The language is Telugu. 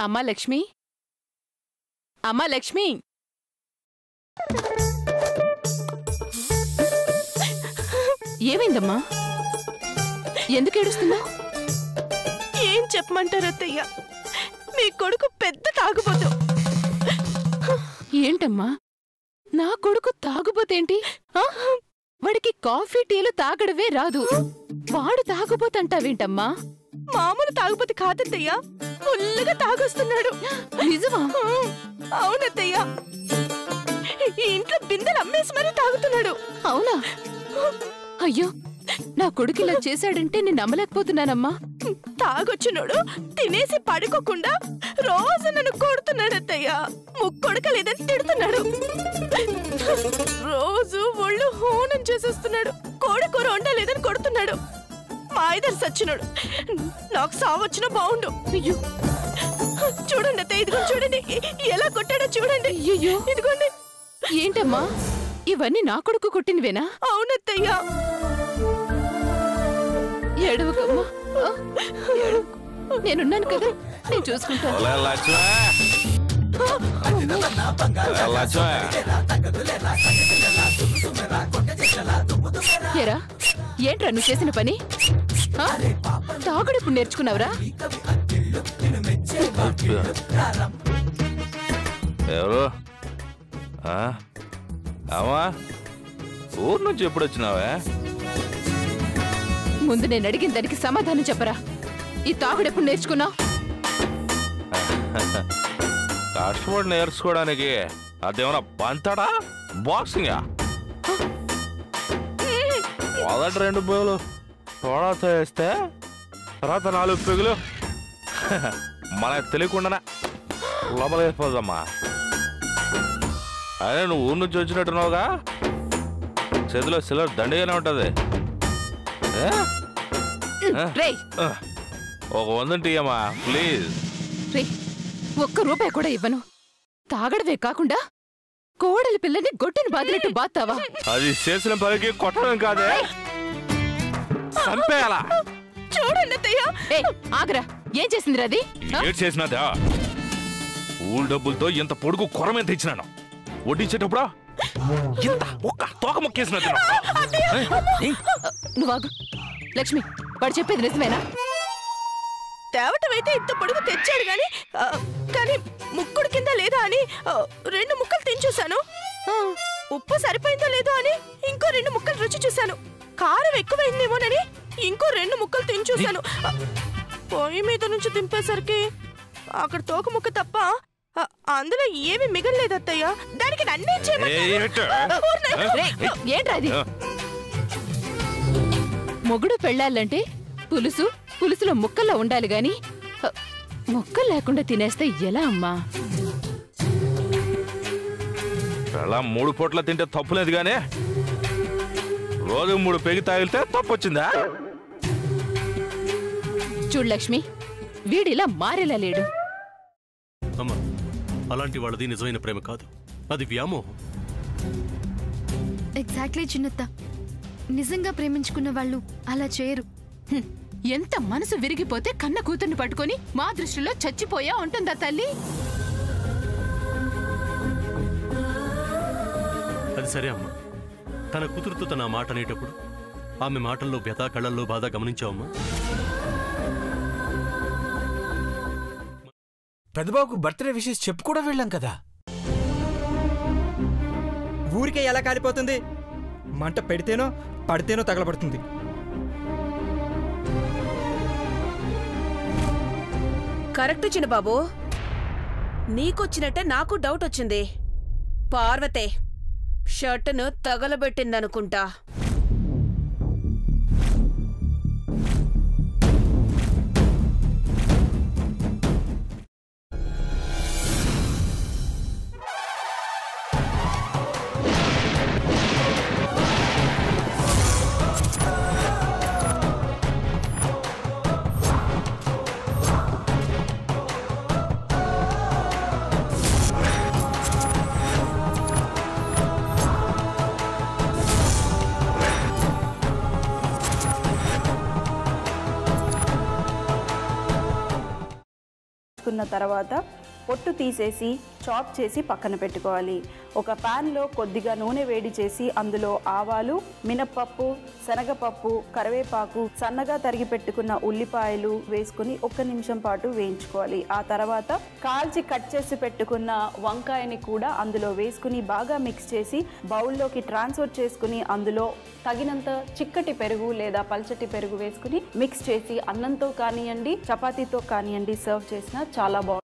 అమ్మా లక్ష్మి, అమ్మా లక్ష్మి, ఏమైందమ్మా? ఎందుకు ఏడుస్తున్నావు? ఏం చెప్పమంటారు అత్తయ్య, మీ కొడుకు పెద్ద తాగుబోతు. ఏంటమ్మా నా కొడుకు తాగుబోతేంటి? వాడికి కాఫీ టీలు తాగడవే రాదు, వాడు తాగుబోతంటావేంటమ్మా? మామూలు తాగుబోతు కాదత్తయ్య, ఫుల్లుగా తాగొస్తున్నాడు. నిజమా? అవునత్తయ్య, ఈ ఇంట్లో బిందెలు అమ్మేసి మరీ తాగుతున్నాడు. అవునా? అయ్యో, నా కొడుకిలా చేశాడంటే నేను నమ్మలేకపోతున్నానమ్మా. తాగొచ్చినోడు తినేసి పడుకోకుండా రోజు నన్ను కొడుతున్నాడత్తయ్య. ముక్కొడకలేదని తిడుతున్నాడు. రోజు ఒళ్ళు హోనం చేసేస్తున్నాడు. కోడికూర వండలేదని కొడుతున్నాడు. మా ఇద్దరు సచ్చినోడు. నాకు సావొచ్చినా బాగుండు. అయ్యో చూడండి అత్తయ్య, ఇదిగో చూడండి ఎలా కొట్టాడో చూడండి. అయ్యో ఇదిగోండి. ఏంటమ్మా ఇవన్నీ నా కొడుకు కొట్టినవేనా? అవునత్తయ్య. ఏడవకమ్మా, నేనున్నాను కదా, నేను చూసుకుంటాను. ఏరా, ఏంట్రా నువ్వు చేసిన పని? తాగుడు ఇప్పుడు నేర్చుకున్నావురా? ఎవరు? అమ్మా, ఊరు నుంచి ఎప్పుడు వచ్చినావే? ముందు నేను అడిగిన దానికి సమాధానం చెప్పరా. ఈ తాగుడు ఎప్పుడు నేర్చుకున్నావు? కష్టపడి నేర్చుకోవడానికి అదేమన్నా బంతడా బాక్సింగా? మొదటి 2 బోలు తోడాతో వేస్తే తర్వాత 4 పెగులు మనకు తెలియకుండానే లోపలిపోదమ్మా. అదే నువ్వు ఊరు నుంచి వచ్చినట్టున్నావుగా, చేతిలో సిల్వర్ దండిగానే ఉంటది. ఒక 100 టీయమ్మా ప్లీజ్. ఒక్క రూపాయి కూడా ఇవ్వను. తాగడవే కాకుండా కోడలి పిల్లని గొట్టిని బాదినట్టు బాతావా? అది చేసిన పనికి కొట్టడం కాదే, చంపేయాలా. చూడండి అత్తయ్య. ఆగరా, ఏం చేసిందిరా అది? ఏం చేసినదా? ఊళ్ళ డబ్బులతో ఇంత పొడుగు కొరమే తెచ్చినాను. వడ్డించేటప్పుడు ఇంత ఒక్క తోక మొక్కేసినది. నువ్వాగు. లక్ష్మి, వాడు చెప్పేది నిజమేనా? తేవటమైతే ఇంత పొడుగు తెచ్చాడు గాని కానీ ముక్కుడు కింద లేదా అని 2 ముక్కలు తించూశాను. ఉప్పు సరిపోయిందో లేదో అని ఇంకో 2 ముక్కలు రుచి చూశాను. కారం ఎక్కువైందేమోనని ఇంకో 2 ముక్కలు తించూశాను. పొయ్యి మీద నుంచి దింపేసరికి అక్కడ తోక ముక్క తప్ప అందులో ఏమి మిగలలేదు అత్తయ్య. దానికి నన్నే ఏంట్రాది? మొగుడు పెళ్ళాలంటే పులుసులో ముక్కల్లో ఉండాలి గాని ముక్కలు లేకుండా తినేస్తే ఎలా అమ్మా? అలా 3 పూట్ల తింటే తప్పులేదు గానే రోజు 3 పెగి తాగితే తప్పొచ్చిందా? చూడు లక్ష్మి, వీడిలా మారేలా లేడు. అమ్మా, అలాంటి వాళ్ళది నిజమైన ప్రేమ కాదు, అది వ్యామోహం. ఎగ్జాక్ట్లీ చిన్నత్త, నిజంగా ప్రేమించుకున్న వాళ్ళు అలా చేయరు. ఎంత మనసు విరిగిపోతే కన్న కూతుర్ని పట్టుకొని మా దృష్టిలో చచ్చిపోయా ఉంటుందా తల్లి? అది సరే అమ్మా, తన కూతురుతో తన మాట అనేటప్పుడు ఆమె మాటల్లో వ్యథ, కళ్ళల్లో బాధ గమనించావమ్మా? పెద్దబాబుకు బర్త్డే విషెస్ చెప్పు కూడా వెళ్ళాం కదా. ఊరికే ఎలా కాలిపోతుంది? మంట పెడితేనో పడితేనో తగలబడుతుంది. కరెక్ట్ చిన్నబాబు, నీకొచ్చినట్టే నాకు డౌట్ వచ్చింది. పార్వతే షర్టును తగలబెట్టిందనుకుంటా. కున్న తర్వాత పొట్టు తీసేసి చాప్ చేసి పక్కన పెట్టుకోవాలి. ఒక ప్యాన్లో కొద్దిగా నూనె వేడి చేసి అందులో ఆవాలు, మినప్పప్పు, శనగపప్పు, కరివేపాకు, సన్నగా తరిగి పెట్టుకున్న ఉల్లిపాయలు వేసుకుని 1 నిమిషం పాటు వేయించుకోవాలి. ఆ తర్వాత కాల్చి కట్ చేసి పెట్టుకున్న వంకాయని కూడా అందులో వేసుకుని బాగా మిక్స్ చేసి బౌల్లోకి ట్రాన్స్ఫర్ చేసుకుని అందులో తగినంత చిక్కటి పెరుగు లేదా పల్చటి పెరుగు వేసుకుని మిక్స్ చేసి అన్నంతో కానివ్వండి, చపాతీతో కానివ్వండి సర్వ్ చేసినా చాలా బాగుంటుంది.